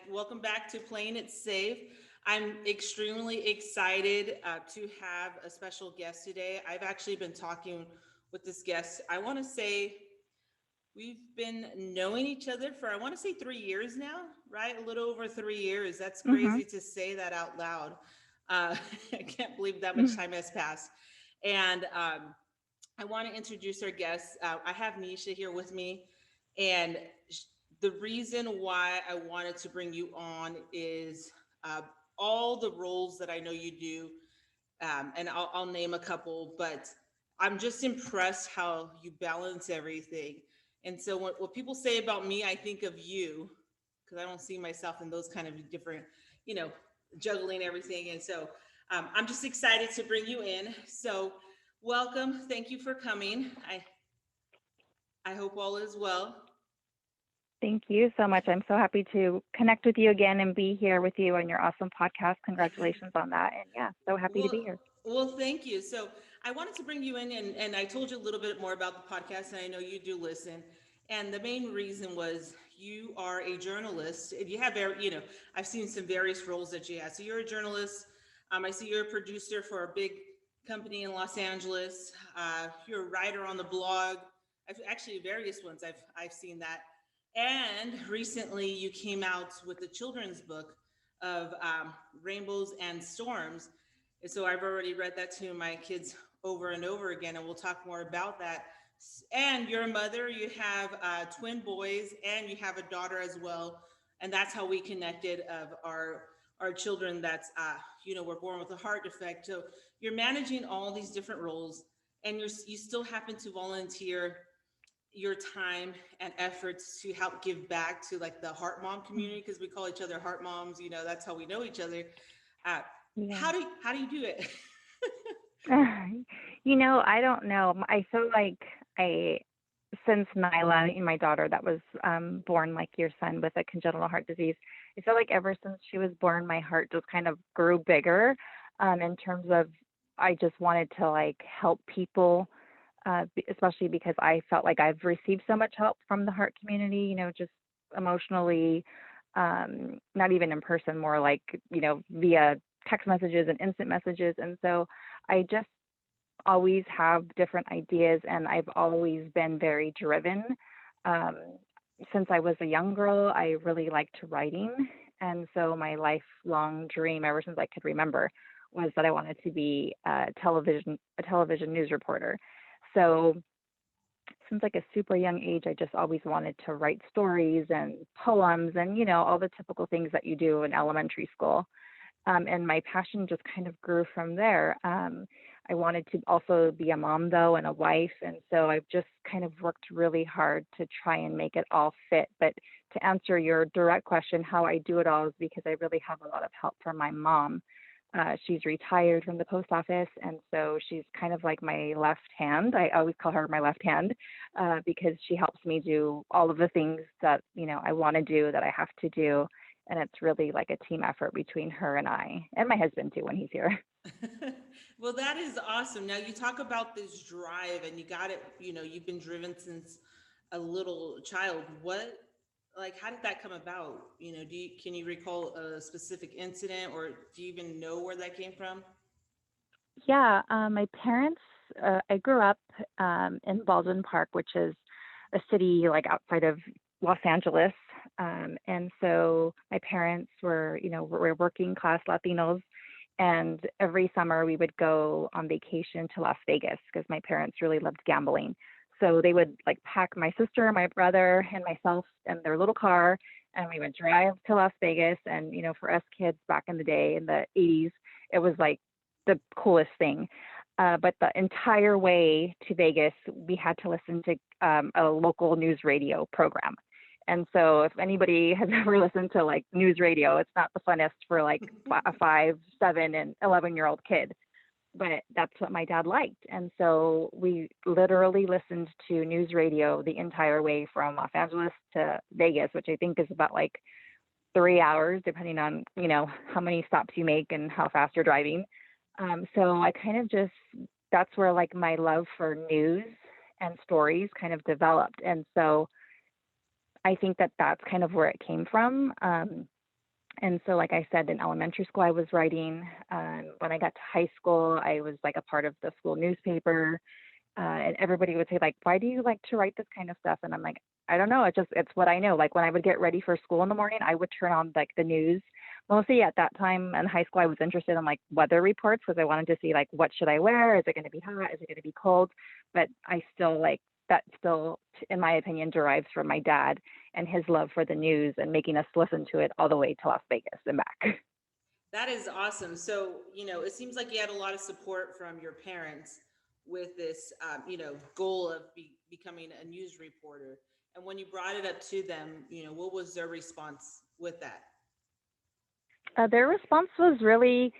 welcome back to Playing It Safe. I'm extremely excited to have a special guest today. I've actually been talking with this guest. I want to say we've been knowing each other for, I want to say 3 years now, right? A little over 3 years. That's Mhm. crazy to say that out loud. I can't believe that much time has passed. And I want to introduce our guest. I have Nisha here with me, and the reason why I wanted to bring you on is uh, all the roles that I know you do, and I'll name a couple, but I'm just impressed how you balance everything. And so, what people say about me, I think of you because I don't see myself in those kind of different, you know, juggling everything. And so, I'm just excited to bring you in. So, welcome. Thank you for coming. I hope all is well. Thank you so much. I'm so happy to connect with you again and be here with you on your awesome podcast. Congratulations on that. And yeah, so happy to Well, be here. thank you. So I wanted to bring you in, and I told you a little bit more about the podcast, and I know you do listen. And the main reason was you are a journalist, and you have very, I've seen some various roles that you have. So you're a journalist. I see you're a producer for a big company in Los Angeles. You're a writer on the blog. I've actually various ones. I've seen that. And recently, you came out with a children's book of rainbows and storms. And so I've already read that to my kids over and over again, and we'll talk more about that. And you're a mother, you have twin boys, and you have a daughter as well. And that's how we connected of our children that's were born with a heart defect. So you're managing all these different roles, and you still happen to volunteer your time and efforts to help give back to like the heart mom community, because we call each other heart moms. That's how we know each other. uh, Yeah. how do you do it? I don't know. I feel like I, since Nyla, my daughter that was born like your son with a congenital heart disease, I feel like ever since she was born, my heart just kind of grew bigger in terms of I just wanted to like help people, especially because I felt like I've received so much help from the heart community, just emotionally, not even in person, more like, via text messages and instant messages. And so I just always have different ideas, and I've always been very driven. Um, since I was a young girl, I really liked writing. And so my lifelong dream, ever since I could remember, was that I wanted to be a television news reporter. So since like a super young age, I just always wanted to write stories and poems and, all the typical things that you do in elementary school. And my passion just kind of grew from there. I wanted to also be a mom, though, and a wife. And so I've just kind of worked really hard to try and make it all fit. But to answer your direct question, how I do it all is because I really have a lot of help from my mom. She's retired from the post office, and so she's kind of like my left hand. I always call her my left hand because she helps me do all of the things that I want to do, that I have to do, and it's really like a team effort between her and my husband too when he's here. Well, that is awesome. Now you talk about this drive, and you got it. You've been driven since a little child. Like, how did that come about? Can you recall a specific incident, or do you even know where that came from? Yeah, my parents. I grew up in Baldwin Park, which is a city like outside of Los Angeles, and so my parents were working class Latinos, and every summer we would go on vacation to Las Vegas because my parents really loved gambling. So they would like pack my sister, my brother, and myself in their little car, and we would drive to Las Vegas. And for us kids back in the day in the 80s, it was like the coolest thing. But the entire way to Vegas, we had to listen to a local news radio program. And so if anybody has ever listened to like news radio, it's not the funnest for like a 5, 7, and 11-year-old kid. But that's what my dad liked. And so we literally listened to news radio the entire way from Los Angeles to Vegas, which I think is about like 3 hours, depending on, how many stops you make and how fast you're driving. So I kind of just, that's where like my love for news and stories kind of developed. And so I think that that's kind of where it came from. And so, like I said, in elementary school, I was writing. When I got to high school, I was like a part of the school newspaper. And everybody would say like, why do you like to write this kind of stuff? And I'm like, I don't know. It's what I know. Like when I would get ready for school in the morning, I would turn on like the news. Mostly at that time in high school, I was interested in like weather reports because I wanted to see like what should I wear? Is it going to be hot? Is it going to be cold? But I still like that still, in my opinion, derives from my dad and his love for the news and making us listen to it all the way to Las Vegas and back. That is awesome. So, it seems like you had a lot of support from your parents with this, goal of becoming a news reporter. And when you brought it up to them, what was their response with that? Their response was really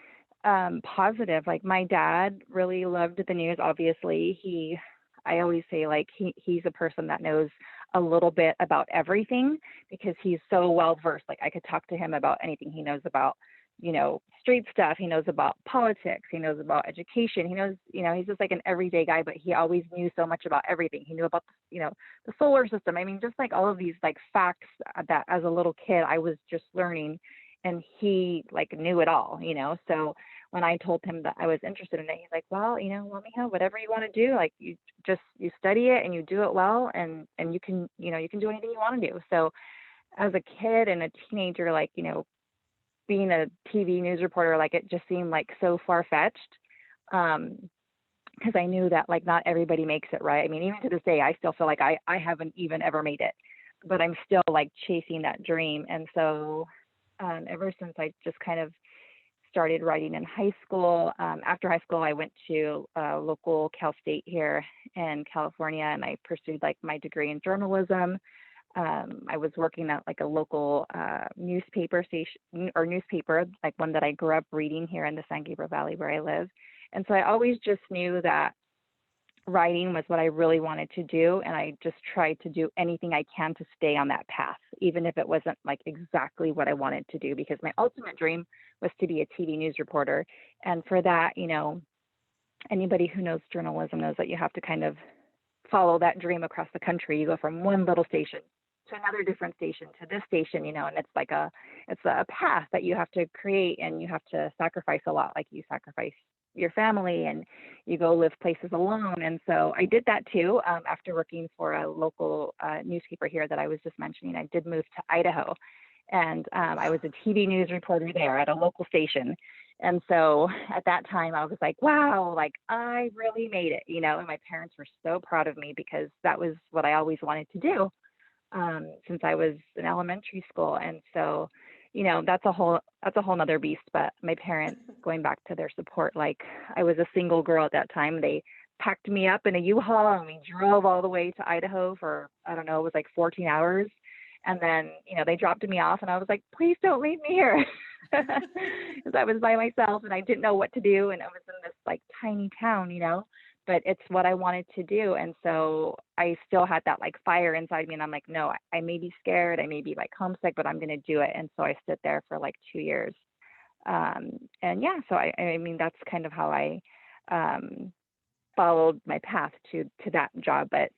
positive. Like my dad really loved the news. Obviously, I always say like he's a person that knows a little bit about everything because he's so well versed. Like I could talk to him about anything. He knows about, street stuff. He knows about politics. He knows about education. He knows, he's just like an everyday guy, but he always knew so much about everything. He knew about, the solar system. I mean, just like all of these like facts that as a little kid I was just learning, and he like knew it all. So when I told him that I was interested in it, he's like, well, well, Mija, whatever you want to do, like you study it and you do it well, and you can, you can do anything you want to do. So as a kid and a teenager, like, being a TV news reporter, like it just seemed like so far fetched. Because I knew that like not everybody makes it, right. I mean, even to this day, I still feel like I haven't even ever made it, but I'm still like chasing that dream. And so ever since I just kind of started writing in high school. After high school, I went to local Cal State here in California, and I pursued like my degree in journalism. I was working at like a local newspaper station or newspaper, like one that I grew up reading here in the San Gabriel Valley where I live. And so I always just knew that writing was what I really wanted to do. And I just tried to do anything I can to stay on that path, even if it wasn't like exactly what I wanted to do, because my ultimate dream was to be a TV news reporter. And for that, anybody who knows journalism knows that you have to kind of follow that dream across the country. You go from one little station to another different station to this station, and it's a path that you have to create, and you have to sacrifice a lot. Like you sacrifice your family and you go live places alone. And so I did that too. After working for a local newspaper here that I was just mentioning, I did move to Idaho, and I was a TV news reporter there at a local station. And so at that time I was like, wow, like I really made it, and my parents were so proud of me because that was what I always wanted to do since I was in elementary school. And so, that's a whole nother beast. But my parents, going back to their support, like I was a single girl at that time. They packed me up in a U-Haul and we drove all the way to Idaho for, I don't know, it was like 14 hours. And then, they dropped me off and I was like, please don't leave me here. Because I was by myself and I didn't know what to do. And I was in this like tiny town, but it's what I wanted to do. And so I still had that like fire inside me. And I'm like, no, I may be scared. I may be like homesick, but I'm going to do it. And so I stood there for like 2 years. And yeah, so I mean, that's kind of how I um, followed my path to that job. But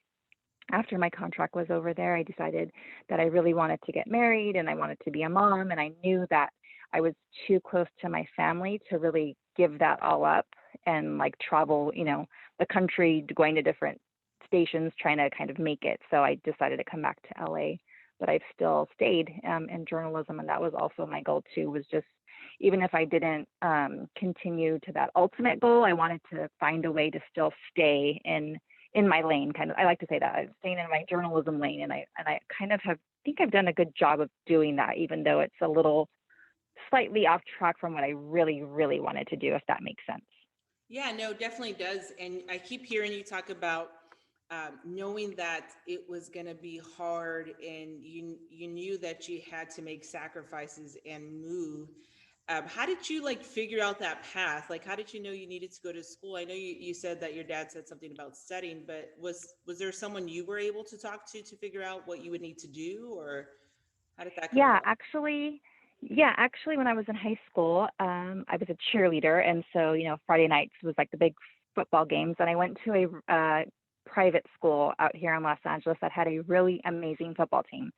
after my contract was over there, I decided that I really wanted to get married and I wanted to be a mom. And I knew that I was too close to my family to really give that all up and like travel, the country, going to different stations, trying to kind of make it. So I decided to come back to LA, but I've still stayed in journalism. And that was also my goal too, was just, even if I didn't continue to that ultimate goal, I wanted to find a way to still stay in my lane. Kind of, I like to say that I'm staying in my journalism lane, and I kind of think I've done a good job of doing that, even though it's a little slightly off track from what I really, really wanted to do, if that makes sense. Yeah, no, definitely does. And I keep hearing you talk about knowing that it was going to be hard, and you knew that you had to make sacrifices and move. How did you like figure out that path? Like, how did you know you needed to go to school? I know you said that your dad said something about studying, but was there someone you were able to talk to figure out what you would need to do, or how did that come Yeah, about? actually, yeah, actually, when I was in high school, I was a cheerleader, and so Friday nights was like the big football games, and I went to a private school out here in Los Angeles that had a really amazing football team.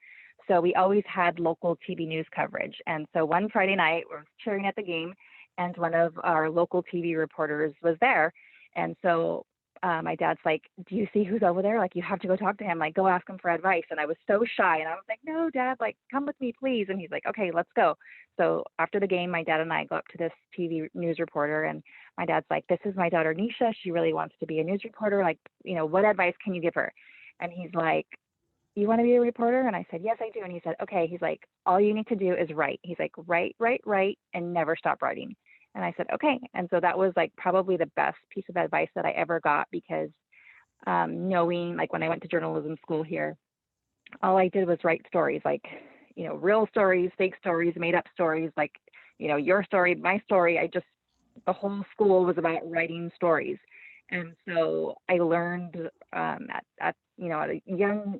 So we always had local TV news coverage. And so one Friday night, we were cheering at the game, and one of our local TV reporters was there. And so my dad's like, "Do you see who's over there? Like, you have to go talk to him. Like, go ask him for advice." And I was so shy. And I was like, "No, Dad, like, come with me, please." And he's like, "Okay, let's go." So after the game, my dad and I go up to this TV news reporter, and my dad's like, "This is my daughter, Nisha. She really wants to be a news reporter. Like, what advice can you give her?" And he's like, "You want to be a reporter?" And I said, "Yes, I do." And he said, "Okay." He's like, "All you need to do is write." He's like, "Write, write, write, and never stop writing." And I said, "Okay." And so that was like probably the best piece of advice that I ever got, because knowing, like, when I went to journalism school here, all I did was write stories, like, real stories, fake stories, made up stories, like, your story, my story. The whole school was about writing stories. And so I learned at a young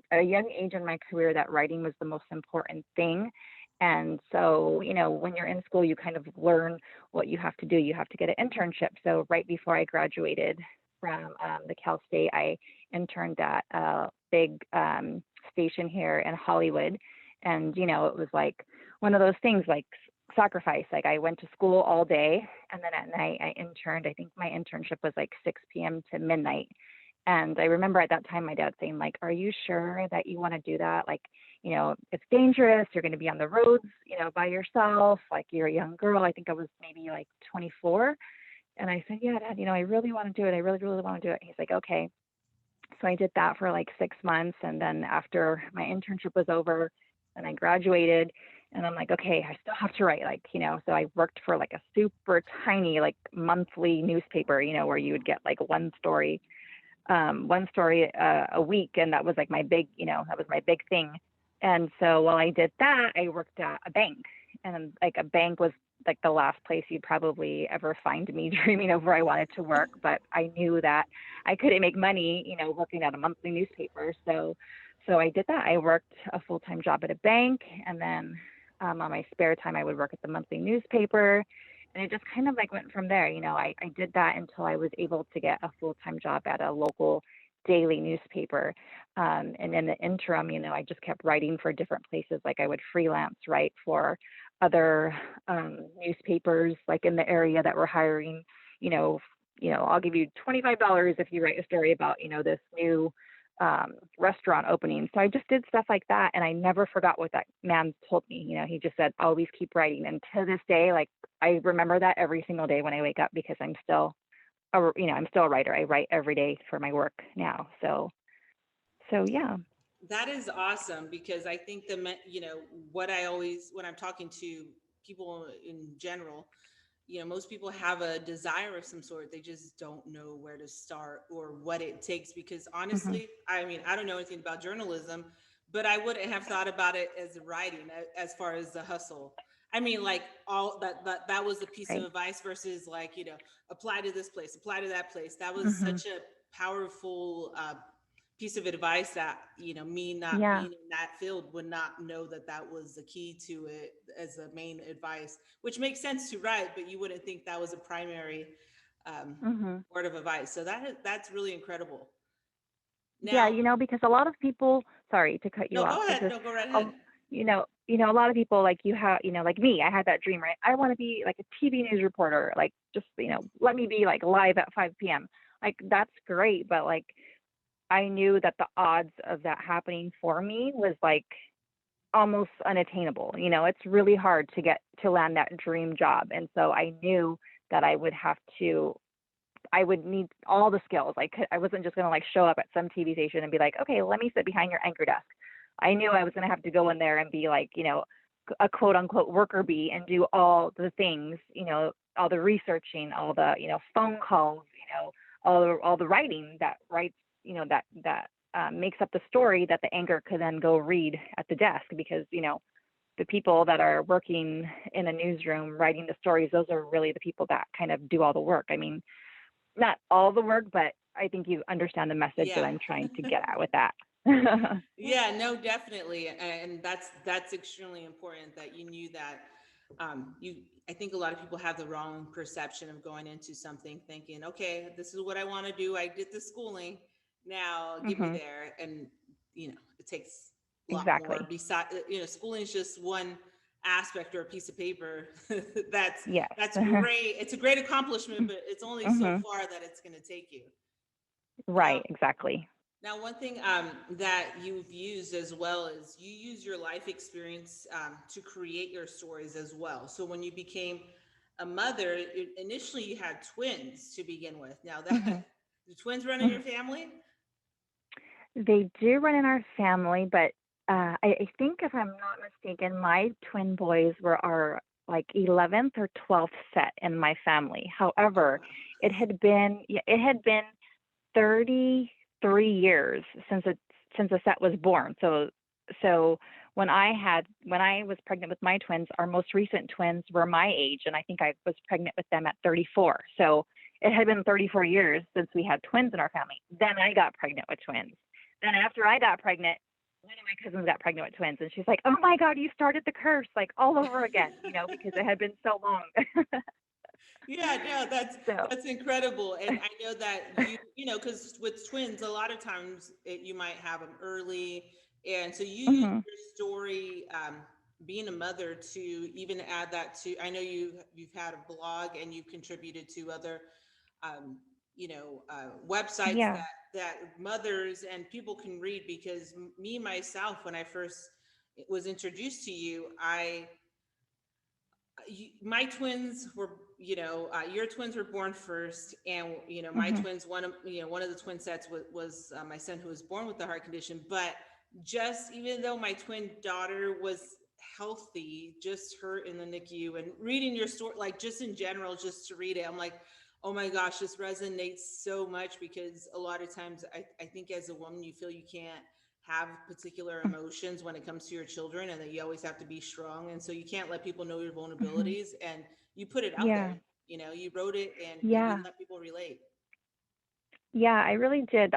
age in my career that writing was the most important thing. And so, when you're in school, you kind of learn what you have to do. You have to get an internship. So right before I graduated from the Cal State, I interned at a big station here in Hollywood. And, it was like one of those things, like sacrifice. Like, I went to school all day, and then at night I interned. I think my internship was like 6 p.m. to midnight. And I remember at that time my dad saying, like, "Are you sure that you want to do that? Like, it's dangerous. You're going to be on the roads, by yourself. Like, you're a young girl." I think I was maybe like 24. And I said, "Yeah, Dad, I really want to do it. I really, really want to do it." He's like, "Okay." So I did that for like 6 months. And then after my internship was over and I graduated, and I'm like, "Okay, I still have to write." Like, so I worked for like a super tiny, like, monthly newspaper, where you would get like one story a week. And that was like that was my big thing. And so while I did that, I worked at a bank. And like, a bank was like the last place you'd probably ever find me dreaming of where I wanted to work. But I knew that I couldn't make money, working at a monthly newspaper. So I did that. I worked a full-time job at a bank. And then on my spare time, I would work at the monthly newspaper. And it just kind of like went from there. I did that until I was able to get a full-time job at a local daily newspaper. And in the interim, I just kept writing for different places. Like, I would freelance write for other newspapers, like in the area that were hiring. You know, I'll give you $25 if you write a story about, this new restaurant opening. So I just did stuff like that, and I never forgot what that man told me. He just said, "Always keep writing." And to this day, like, I remember that every single day when I wake up, because I'm still a writer. I write every day for my work now. So yeah. That is awesome, because I think what I always, when I'm talking to people in general, most people have a desire of some sort. They just don't know where to start or what it takes. Because Hmm. honestly, I mean, I don't know anything about journalism, but I wouldn't have thought about it as writing, as far as the hustle. I mean, like, all that was a piece of Right. advice versus, like, apply to this place, apply to that place. That was Hmm. such a powerful piece of advice that, me not Yeah. being in that field would not know that that was the key to it as the main advice, which makes sense to write, but you wouldn't think that was a primary um, Hmm. word of advice. So that's really incredible. Yeah, Now, because a lot of people, sorry to cut you no, off, go it's ahead. just, No, go right ahead. um, a lot of people, like, like me, I had that dream, right? I want to be like a TV news reporter, like, just, let me be like live at 5 p.m. Like, that's great, but like, I knew that the odds of that happening for me was like almost unattainable. It's really hard to get to land that dream job. And so I knew that I would need all the skills. I wasn't just going to like show up at some TV station and be like, "Okay, let me sit behind your anchor desk." I knew I was going to have to go in there and be like, a quote unquote worker bee, and do all the things, all the researching, all the, phone calls, all the writing that writes, that makes up the story that the anchor could then go read at the desk. Because, the people that are working in a newsroom writing the stories, those are really the people that kind of do all the work. I mean, not all the work, but I think you understand the message that Yeah. I'm trying to get at with that. Yeah, no, definitely. And that's extremely important that you knew that. You I think a lot of people have the wrong perception of going into something thinking, "Okay, this is what I want to do. I did the schooling." Now get me Mhm. there. And, it takes a lot more. Exactly. Besides, schooling is just one aspect or a piece of paper. that's Yes. that's great. It's a great accomplishment, but it's only so Mhm. far that it's going to take you. Now, Right, exactly. one thing that you've used as well is you use your life experience to create your stories as well. So when you became a mother, initially you had twins to begin with. Now that Mhm. the twins run in your family. They do run in our family, but I think if I'm not mistaken, my twin boys were our like 11th or 12th set in my family. Oh However, wow. it had been 33 years since the set was born. So when I was pregnant with my twins, our most recent twins were my age, and I think I was pregnant with them at 34. So it had been 34 years since we had twins in our family. Then I got pregnant with twins. Then after I got pregnant, one of my cousins got pregnant with twins, and she's like, "Oh my God, you started the curse like all over again," because it had been so long. Yeah, no, So, that's incredible. And I know that because with twins, a lot of times you might have them early, and so you use hmm your story, being a mother, to even add that to. I know you've had a blog and you've contributed to other, websites yeah. that mothers and people can read. Because me myself, when I first was introduced to you, my twins were, your twins were born first, and my hmm twins, one of the twin sets was my son, who was born with the heart condition. But just even though my twin daughter was healthy, just her in the NICU, and reading your story, like just in general, just to read it, I'm like, oh my gosh, this resonates so much. Because a lot of times I think as a woman, you feel you can't have particular emotions when it comes to your children, and that you always have to be strong, and so you can't let people know your hmm vulnerabilities, and you put it out Yeah. there. You wrote it, and you Yeah. let people relate. Yeah, I really did.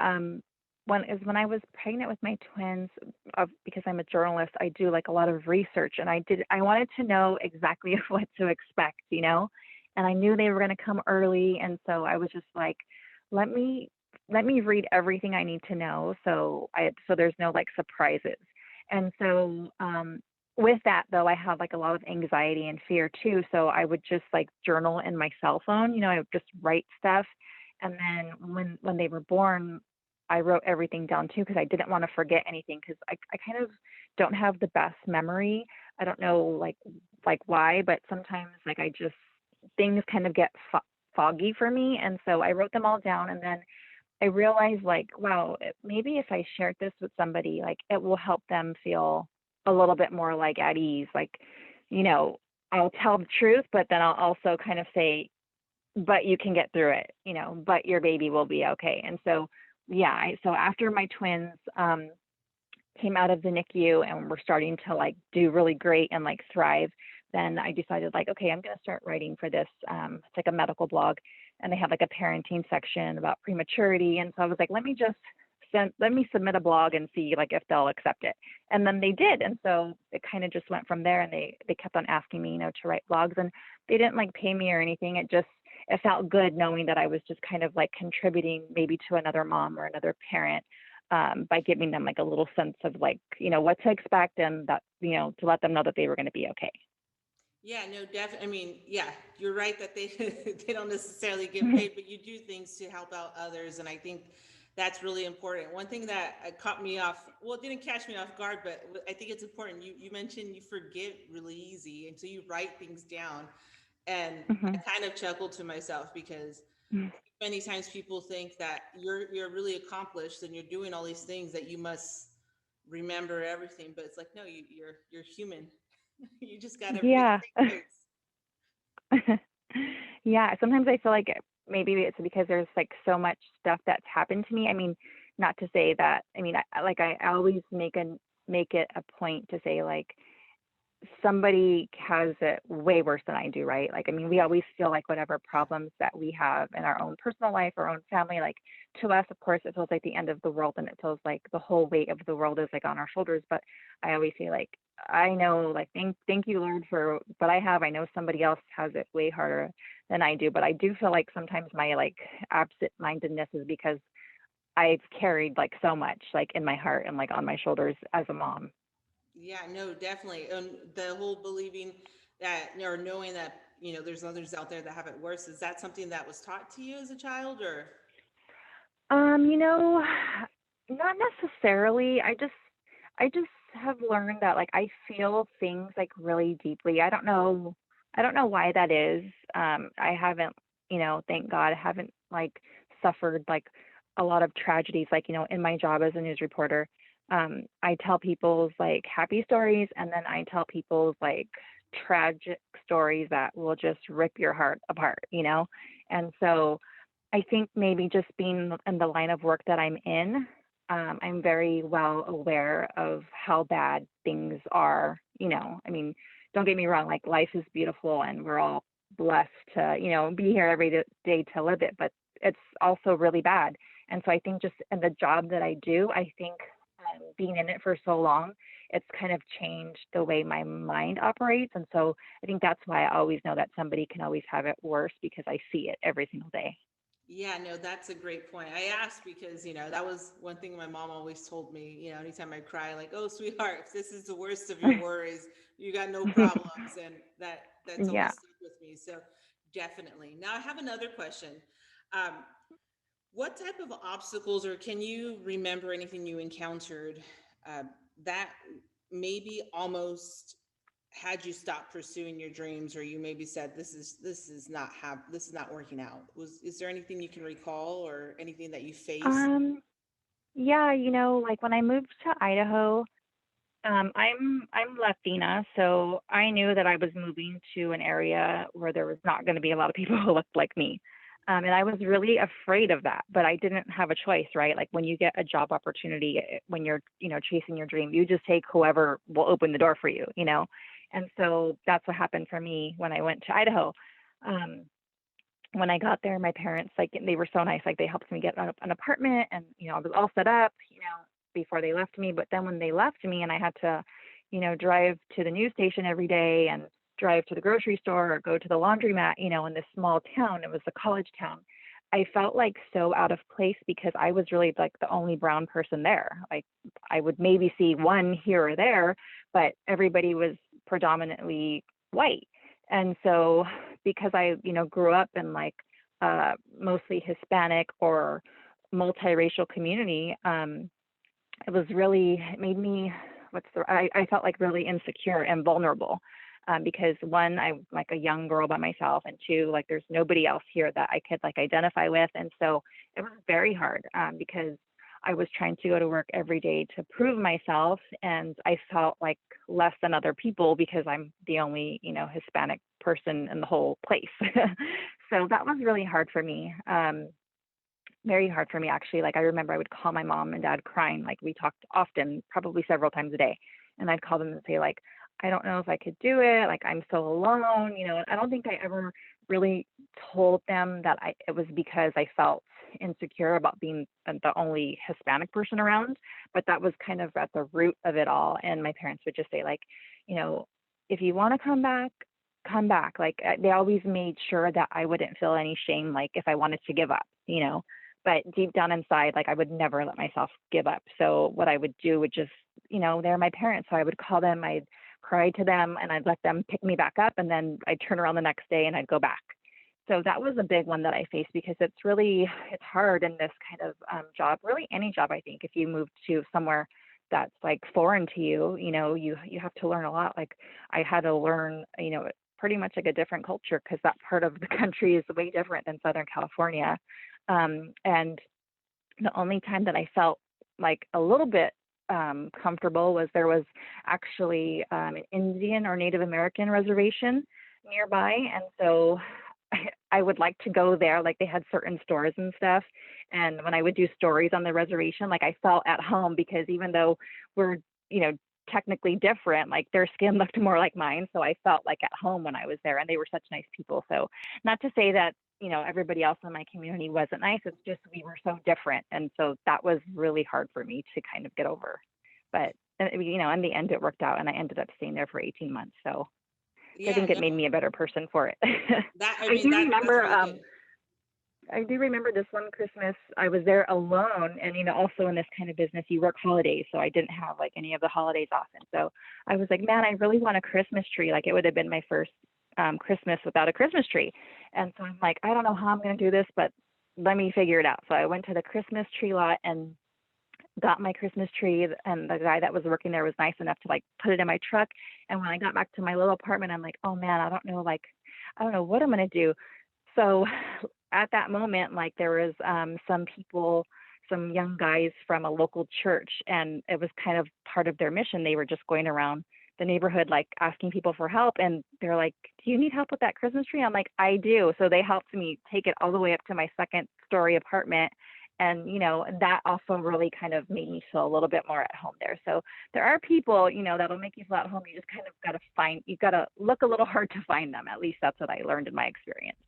When I was pregnant with my twins, because I'm a journalist, I do like a lot of research, and I wanted to know exactly what to expect. And I knew they were going to come early, and so I was just like, let me let me read everything I need to know, so there's no like surprises. And so with that though, I had like a lot of anxiety and fear too, so I would just like journal in my cell phone. I would just write stuff, and then when they were born, I wrote everything down too because I didn't want to forget anything because I kind of don't have the best memory. I don't know like why, but sometimes like I just things kind of get foggy for me, and so I wrote them all down, and then I realized like, wow, maybe if I shared this with somebody, like it will help them feel a little bit more like at ease. Like, you know, I'll tell the truth, but then I'll also kind of say, but you can get through it, but your baby will be okay. And so, yeah, so after my twins came out of the NICU and were starting to like do really great and like thrive, then I decided like, okay, I'm going to start writing for this. It's like a medical blog, and they have like a parenting section about prematurity. And so I was like, let me submit a blog and see like if they'll accept it. And then they did. And so it kind of just went from there. And they kept on asking me, to write blogs, and they didn't like pay me or anything. It felt good knowing that I was just kind of like contributing maybe to another mom or another parent, by giving them like a little sense of like, what to expect, and that, to let them know that they were going to be okay. Yeah, no, definitely. I mean, yeah, you're right that they they don't necessarily get paid, but you do things to help out others, and I think that's really important. One thing that caught me off, well, it didn't catch me off guard, but I think it's important. You mentioned you forget really easy, and so you write things down, and I hmm kind of chuckled to myself, because many times people think that you're really accomplished and you're doing all these things, that you must remember everything, but it's like, no, you're human. You just gotta Yeah. take notes. Yeah, sometimes I feel like maybe it's because there's like so much stuff that's happened to me. I mean, not to say that, I mean, I always make it a point to say like somebody has it way worse than I do, right? Like, I mean, we always feel like whatever problems that we have in our own personal life, our own family, like to us, of course, it feels like the end of the world, and it feels like the whole weight of the world is like on our shoulders. But I always say like, I know, like, thank you, Lord, for what I have. I know somebody else has it way harder than I do, but I do feel like sometimes my like absent mindedness is because I've carried like so much like in my heart and like on my shoulders as a mom. Yeah, no, definitely. And the whole believing that, or knowing that, there's others out there that have it worse, is that something that was taught to you as a child, or? You know, not necessarily. I just have learned that like I feel things like really deeply. I don't know why that is. I haven't, thank God, I haven't like suffered like a lot of tragedies like, in my job as a news reporter. I tell people's like happy stories and then I tell people's like tragic stories that will just rip your heart apart. And so I think maybe just being in the line of work that I'm in, I'm very well aware of how bad things are. I mean, don't get me wrong, like life is beautiful and we're all blessed to, be here every day to live it, but it's also really bad. And so I think just in the job that I do, I think being in it for so long, it's kind of changed the way my mind operates. And so I think that's why I always know that somebody can always have it worse because I see it every single day. Yeah, no, that's a great point. I asked because, that was one thing my mom always told me, anytime I cry, like, "Oh, sweetheart, if this is the worst of your worries, you got no problems." And that's Yeah. always stuck with me. So definitely. Now I have another question. Um, what type of obstacles, or can you remember anything you encountered uh, that maybe almost had you stop pursuing your dreams, or you maybe said, this is not working out? Is there anything you can recall, or anything that you faced? Um, yeah, like when I moved to Idaho, I'm Latina, so I knew that I was moving to an area where there was not going to be a lot of people who looked like me. And I was really afraid of that, but I didn't have a choice, right? Like when you get a job opportunity, when you're, chasing your dream, you just take whoever will open the door for you. And so that's what happened for me when I went to Idaho. Um, when I got there, my parents, like, they were so nice. Like, they helped me get an apartment and, I was all set up, before they left me. But then when they left me and I had to, drive to the news station every day and drive to the grocery store or go to the laundromat, in this small town, it was a college town. I felt like so out of place because I was really like the only brown person there. Like, I would maybe see one here or there, but everybody was predominantly white. And so because I, grew up in like mostly Hispanic or multiracial community, it made me, I felt like really insecure and vulnerable. Because one, I'm like a young girl by myself, and two, like there's nobody else here that I could like identify with. And so it was very hard because I was trying to go to work every day to prove myself, and I felt like less than other people because I'm the only, Hispanic person in the whole place. So that was really hard for me. Very hard for me actually. Like I remember I would call my mom and dad crying. Like we talked often, probably several times a day. And I'd call them and say like, I don't know if I could do it. Like I'm so alone. I don't think I ever really told them that it was because I felt insecure about being the only Hispanic person around, but that was kind of at the root of it all. And my parents would just say like, you know, if you want to come back, come back. Like they always made sure that I wouldn't feel any shame, like if I wanted to give up. But deep down inside, like I would never let myself give up. So what I would do would just, they're my parents. So I would call them, I'd cry to them, and I'd let them pick me back up. And then I'd turn around the next day and I'd go back. So that was a big one that I faced because it's hard in this kind of job, really any job, I think, if you move to somewhere that's like foreign to you, you have to learn a lot. Like I had to learn, pretty much like a different culture because that part of the country is way different than Southern California. And the only time that I felt like a little bit comfortable was there was actually an Indian or Native American reservation nearby. And so I would like to go there. Like they had certain stores and stuff. And when I would do stories on the reservation, like I felt at home because even though we're, technically different, like their skin looked more like mine. So I felt like at home when I was there, and they were such nice people. So not to say that, everybody else in my community wasn't nice. It's just we were so different. And so that was really hard for me to kind of get over. But, in the end, it worked out, and I ended up staying there for 18 months. So I Yeah, think it no, made me a better person for it. that, I I mean, do that's remember, really good. I do remember this one Christmas. I was there alone, and also in this kind of business, you work holidays, so I didn't have like any of the holidays off, and so I was like, man, I really want a Christmas tree. Like it would have been my first Christmas without a Christmas tree, and so I'm like, I don't know how I'm going to do this, but let me figure it out. So I went to the Christmas tree lot and got my Christmas tree, and the guy that was working there was nice enough to like put it in my truck. And when I got back to my little apartment, I'm like, oh man, I don't know what I'm gonna do. So at that moment, like there was some people, some young guys from a local church, and it was kind of part of their mission. They were just going around the neighborhood, like asking people for help. And they're like, do you need help with that Christmas tree? I'm like, I do. So they helped me take it all the way up to my second story apartment. And, that also really kind of made me feel a little bit more at home there. So there are people, that'll make you feel at home. You just kind of you got to look a little hard to find them. At least that's what I learned in my experience.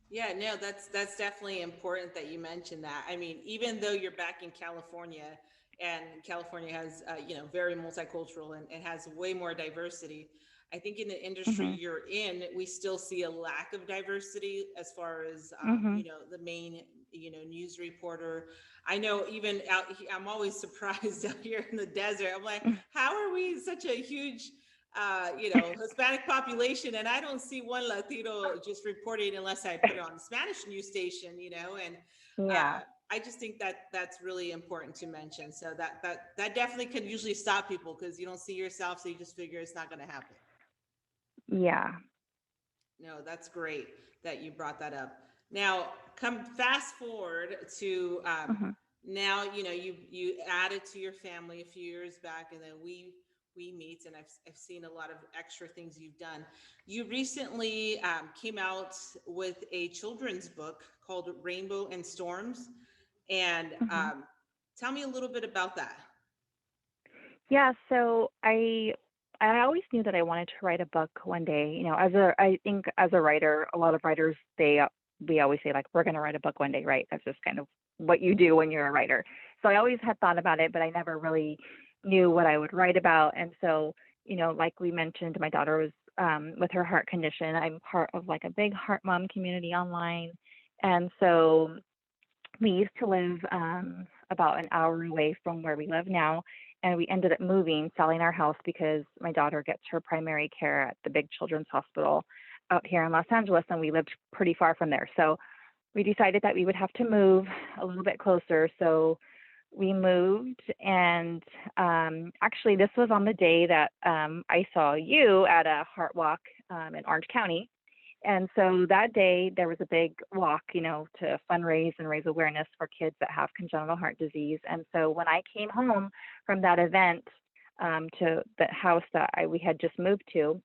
Yeah, no, that's definitely important that you mentioned that. I mean, even though you're back in California, and California has, very multicultural and has way more diversity. I think in the industry Mhm. you're in, we still see a lack of diversity as far as, Mhm. the main, news reporter. I know even out, I'm always surprised out here in the desert. I'm like, how are we such a huge Hispanic population, and I don't see one Latino just reporting unless I put it on the Spanish news station, and Yeah. uh, I just think that that's really important to mention. So that definitely could usually stop people because you don't see yourself, so you just figure it's not going to happen. Yeah. No, that's great that you brought that up. Now, come fast forward to Mhm. now. You added to your family a few years back, and then we meet, and I've seen a lot of extra things you've done. You recently came out with a children's book called Rainbow and Storms, and Mhm. tell me a little bit about that. Yeah, so I always knew that I wanted to write a book one day. I think as a writer, a lot of writers we always say like we're going to write a book one day, right? That's just kind of what you do when you're a writer. So I always had thought about it, but I never really knew what I would write about. And so, like we mentioned, my daughter was with her heart condition. I'm part of like a big heart mom community online. And so we used to live about an hour away from where we live now, and we ended up moving, selling our house because my daughter gets her primary care at the big children's hospital out here in Los Angeles, and we lived pretty far from there. So we decided that we would have to move a little bit closer. So we moved, and actually, this was on the day that I saw you at a heart walk in Orange County. And so that day there was a big walk, to fundraise and raise awareness for kids that have congenital heart disease. And so when I came home from that event to the house that we had just moved to,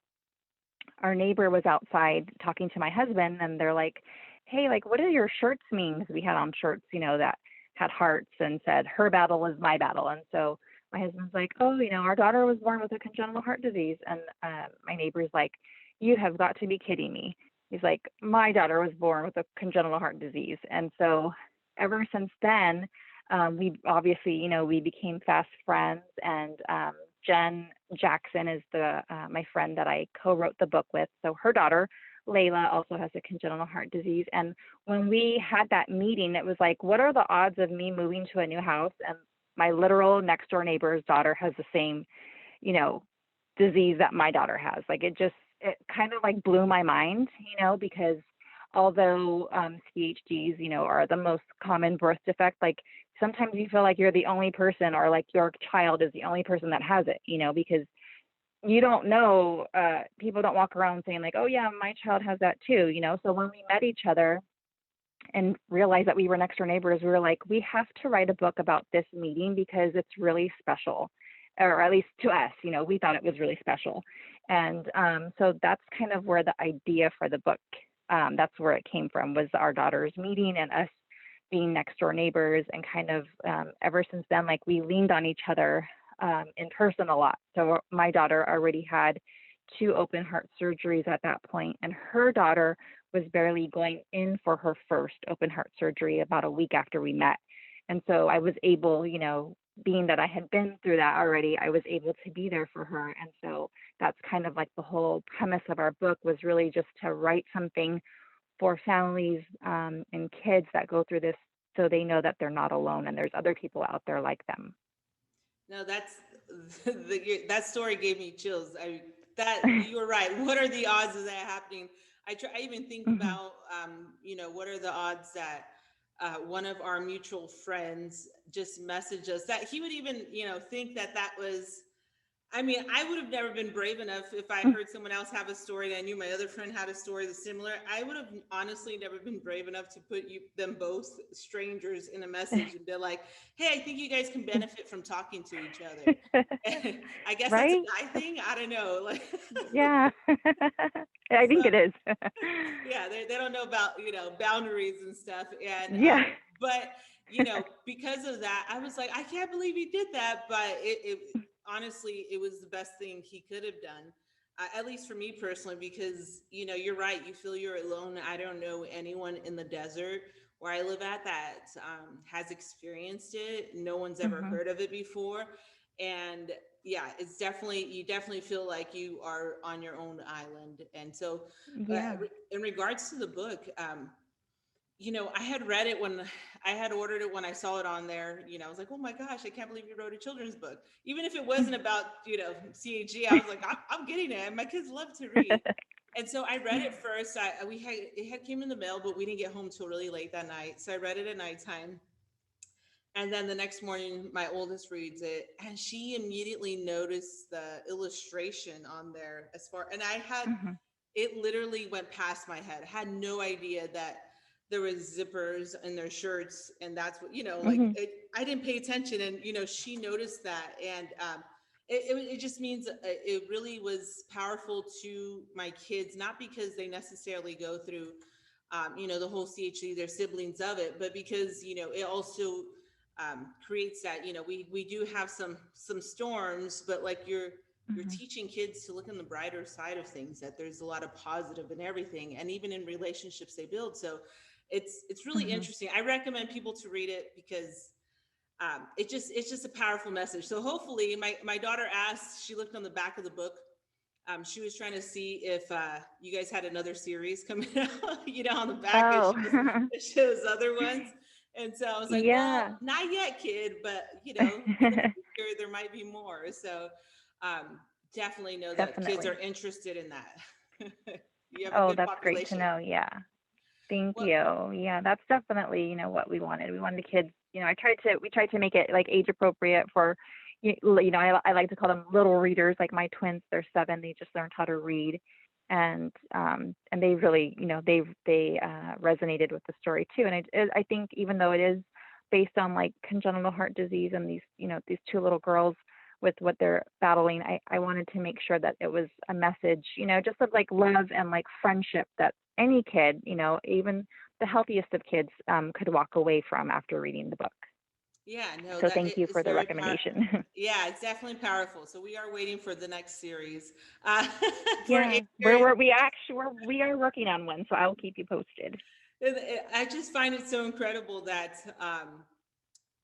our neighbor was outside talking to my husband, and they're like, hey, like, what do your shirts mean? Because we had on shirts, that had hearts and said, her battle is my battle. And so my husband's like, oh, our daughter was born with a congenital heart disease. And my neighbor's like, you have got to be kidding me. He's like, my daughter was born with a congenital heart disease. And so ever since then, we obviously, we became fast friends. And Jen Jackson is the my friend that I co-wrote the book with. So her daughter, Layla, also has a congenital heart disease. And when we had that meeting, it was like, what are the odds of me moving to a new house and my literal next door neighbor's daughter has the same, you know, disease that my daughter has? Like it kind of like blew my mind, because although CHDs, are the most common birth defect, like sometimes you feel like you're the only person or like your child is the only person that has it, because you don't know, people don't walk around saying like, oh yeah, my child has that too, So when we met each other and realized that we were next door neighbors, we were like, we have to write a book about this meeting because it's really special, or at least to us, we thought it was really special. And so that's kind of where the idea for the book, that's where it came from, was our daughters meeting and us being next door neighbors. And kind of ever since then, like we leaned on each other in person a lot. So my daughter already had 2 open heart surgeries at that point, and her daughter was barely going in for her first open heart surgery about a week after we met. And so I was able, being that I had been through that already, I was able to be there for her. And so that's kind of like the whole premise of our book, was really just to write something for families and kids that go through this, so they know that they're not alone and there's other people out there like them. No, that's that story gave me chills. That you were right. What are the odds of that happening? I even think Hmm. about, what are the odds that one of our mutual friends just messaged us that he would even, think that that was. I mean, I would have never been brave enough if I heard someone else have a story and I knew my other friend had a story that's similar. I would have honestly never been brave enough to put them both strangers in a message and be like, "Hey, I think you guys can benefit from talking to each other." I guess that's a Right? guy thing. I don't know. Like, Yeah. I think so it is. yeah, they don't know about boundaries and stuff, and Yeah. but because of that, I was like, I can't believe he did that, but it honestly, it was the best thing he could have done, at least for me personally, because you're right, you feel you're alone. I don't know anyone in the desert where I live at that has experienced it. No one's ever Hmm. heard of it before, and yeah, it's definitely, you definitely feel like you are on your own island. And so Yeah. in regards to the book, I had read it when I had ordered it when I saw it on there. I was like, oh my gosh, I can't believe you wrote a children's book. Even if it wasn't about, CAG, I was like, I'm getting it. My kids love to read. And so I read it first. We had it had came in the mail, but we didn't get home till really late that night. So I read it at nighttime. And then the next morning, my oldest reads it, and she immediately noticed the illustration on there. And I had, Hmm. it literally went past my head. I had no idea that there was zippers in their shirts, and that's what, like, Hmm. I didn't pay attention, and she noticed that, and it just means it really was powerful to my kids, not because they necessarily go through, the whole CHC, their siblings of it, but because it also creates that, we do have some storms, but like you're Hmm. teaching kids to look on the brighter side of things, that there's a lot of positive in everything, and even in relationships they build. So it's really Hmm. interesting. I recommend people to read it because it's just a powerful message. So hopefully, my daughter asked, she looked on the back of the book. She was trying to see if you guys had another series coming out. On the back Oh. it shows other ones. And so I was like, well, Yeah. not yet, kid, but in the future there might be more. So um, definitely know that kids are Definitely. interested in that. You have a Oh, good that's great to population. know. Yeah. Thank Well, you. Yeah, that's definitely, what we wanted. We wanted the kids, we tried to make it like age appropriate for, I like to call them little readers, like my twins, they're 7, they just learned how to read. And they really, they resonated with the story too. And I think even though it is based on like congenital heart disease and these two little girls with what they're battling, I wanted to make sure that it was a message, just of like love and like friendship that any kid, even the healthiest of kids, could walk away from after reading the book. yeah, no, So thank you it's for the very powerful. recommendation. Yeah, it's definitely powerful. So we are waiting for the next series. Uh, for Yeah, we are working on one, so I'll keep you posted. I just find it so incredible that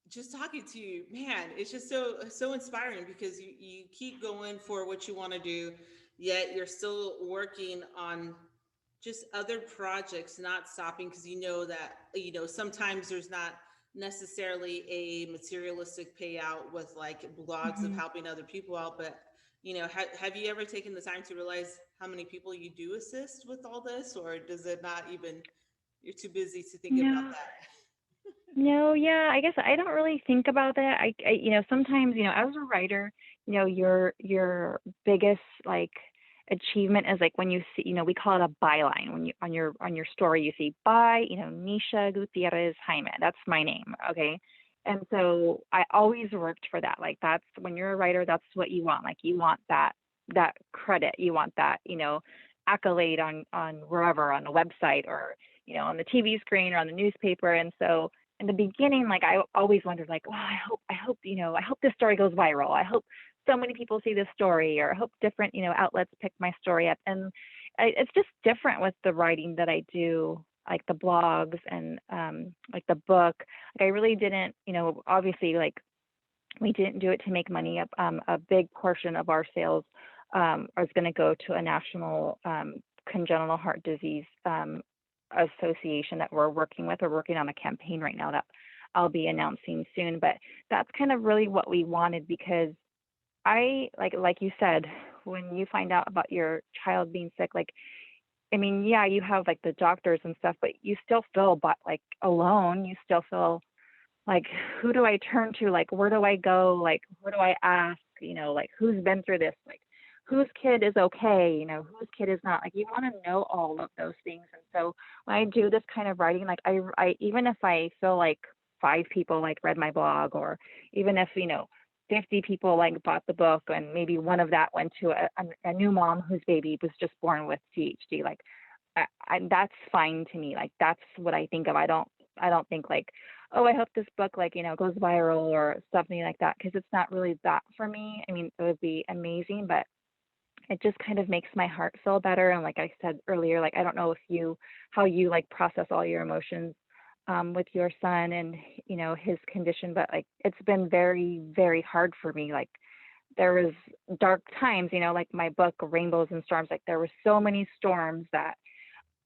just talking to you, man, it's just so inspiring, because you keep going for what you want to do, yet you're still working on just other projects, not stopping, because you know that sometimes there's not necessarily a materialistic payout with like blogs of Hmm. helping other people out, but have you ever taken the time to realize how many people you do assist with all this, or does it not even, you're too busy to think about No, that? no, yeah, I guess I don't really think about that. Sometimes, as a writer, your biggest like achievement is like when you see, we call it a byline. When you on your story you see by, Nisha Gutierrez Jaime. That's my name, okay? And so I always worked for that. Like that's when you're a writer, that's what you want. Like you want that credit. You want that, accolade on wherever, on a website or on the TV screen or on the newspaper. And so in the beginning, like I always wondered, like, oh, I hope this story goes viral. I hope so many people see this story, or I hope different, outlets pick my story up. And it's just different with the writing that I do, like the blogs and like the book. Like I really didn't, obviously, like we didn't do it to make money. A big portion of our sales is going to go to a national congenital heart disease association that we're working with. We're working on a campaign right now that I'll be announcing soon. But that's kind of really what we wanted because I like you said, when you find out about your child being sick, like I mean, yeah, you have like the doctors and stuff, but you still feel but like alone. You still feel like who do I turn to? Like where do I go? Like who do I ask? Like who's been through this? Like whose kid is okay? Whose kid is not. Like you want to know all of those things. And so when I do this kind of writing, like I even if I feel like 5 people like read my blog, or even if 50 people like bought the book, and maybe one of that went to a new mom whose baby was just born with CHD. Like that's fine to me. Like that's what I think of. I don't think like, oh, I hope this book like goes viral or something like that, because it's not really that for me. I mean, it would be amazing, but it just kind of makes my heart feel better. And like I said earlier, like I don't know if you how you like process all your emotions with your son and his condition, but like it's been very very hard for me. Like there was dark times, like my book Rainbows and Storms, like there were so many storms that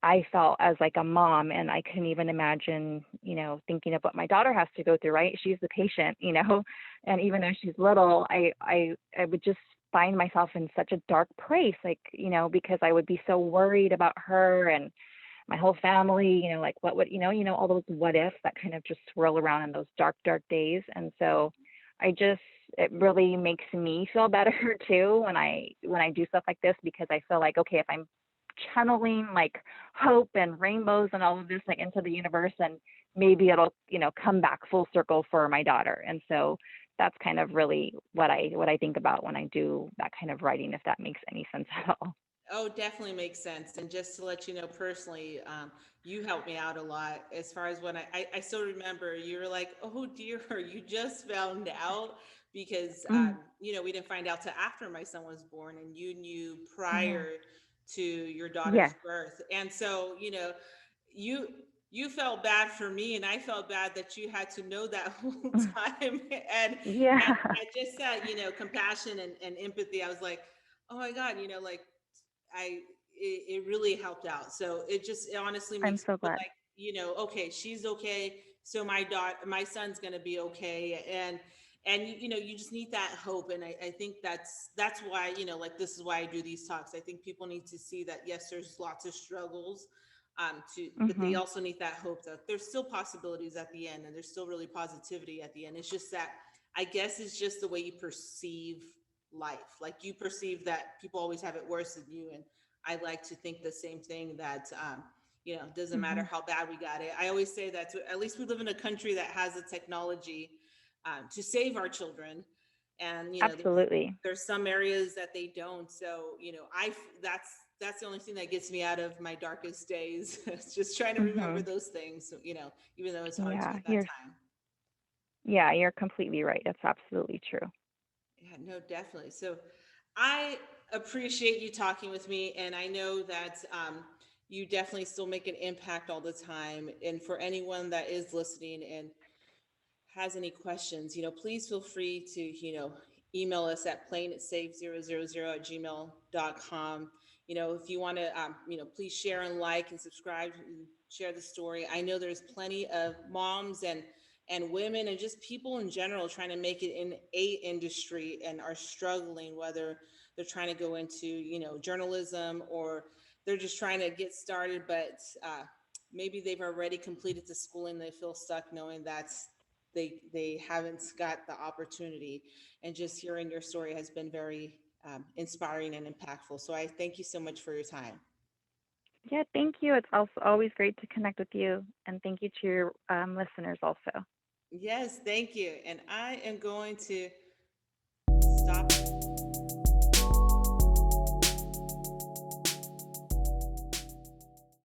I felt as like a mom, and I couldn't even imagine, thinking of what my daughter has to go through, right? She's the patient, and even though she's little, I would just find myself in such a dark place, like, because I would be so worried about her and my whole family, like what would, all those what ifs that kind of just swirl around in those dark, dark days. And so I just, it really makes me feel better too when I do stuff like this, because I feel like, okay, if I'm channeling like hope and rainbows and all of this like into the universe, and maybe it'll come back full circle for my daughter. And so that's kind of really what I think about when I do that kind of writing, if that makes any sense at all. Oh, definitely makes sense. And just to let you know personally, you helped me out a lot as far as when I still remember you were like, oh dear, you just found out because, Mm, we didn't find out till after my son was born, and you knew yeah. prior to your daughter's Yes. birth. And so, you, you felt bad for me, and I felt bad that you had to know that whole Mm, time. yeah. And just that, compassion and empathy. I was like, oh my God, like it really helped out. So it honestly I'm makes me so feel glad. like, okay, she's okay. So my son's gonna be okay. And you just need that hope. And I think that's why, like this is why I do these talks. I think people need to see that yes, there's lots of struggles. But they Mhm. also need that hope that there's still possibilities at the end, and there's still really positivity at the end. It's just that I guess it's just the way you perceive life. Like you perceive that people always have it worse than you. And I like to think the same thing, that, doesn't matter Mhm. how bad we got it. I always say that at least we live in a country that has the technology to save our children. And, Absolutely. there's some areas that they don't. So, that's the only thing that gets me out of my darkest days. It's just trying to remember Mhm. those things, even though it's hard to Yeah, at that time. you're completely right. That's absolutely true. Yeah, no, definitely. So I appreciate you talking with me, and I know that you definitely still make an impact all the time. And for anyone that is listening and has any questions, please feel free to, email us at plainitsave000 at gmail.com. If you want to, please share and like and subscribe and share the story. I know there's plenty of moms and women and just people in general trying to make it in a industry and are struggling, whether they're trying to go into, journalism, or they're just trying to get started, but maybe they've already completed the schooling. They feel stuck knowing that they haven't got the opportunity. And just hearing your story has been very inspiring and impactful. So I thank you so much for your time. Yeah, thank you. It's also always great to connect with you, and thank you to your listeners also. Yes, thank you. And I am going to stop